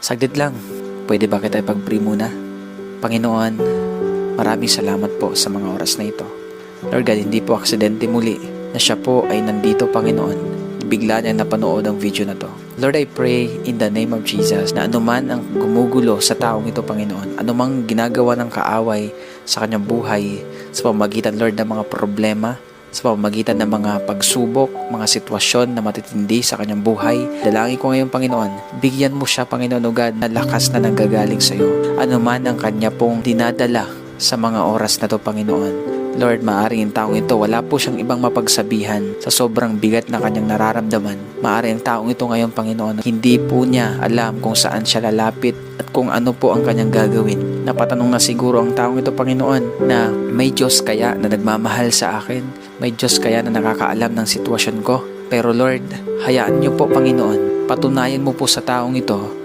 Saglit lang, pwede ba kita ipag-pray muna? Panginoon, maraming salamat po sa mga oras na ito. Lord God, hindi po aksidente muli na siya po ay nandito, Panginoon. Bigla niya napanood ang video na to. Lord, I pray in the name of Jesus na anuman ang gumugulo sa taong ito, Panginoon, anumang ginagawa ng kaaway sa kanyang buhay, sa pamamagitan, Lord, ng mga problema, sa pamamagitan ng mga pagsubok, mga sitwasyon na matitindi sa kanyang buhay. Dalangin ko ngayon, Panginoon, bigyan mo siya, Panginoon, o God, na lakas na nanggagaling sa iyo. Ano man ang kanya pong dinadala sa mga oras na to, Panginoon. Lord, maaaring ang taong ito, wala po siyang ibang mapagsabihan sa sobrang bigat na kanyang nararamdaman. Maaaring ang taong ito ngayon, Panginoon, hindi po niya alam kung saan siya lalapit at kung ano po ang kanyang gagawin. Napatanong na siguro ang taong ito, Panginoon, na may Diyos kaya na nagmamahal sa akin? May Diyos kaya na nakakaalam ng sitwasyon ko? Pero Lord, hayaan niyo po, Panginoon, patunayan mo po sa taong ito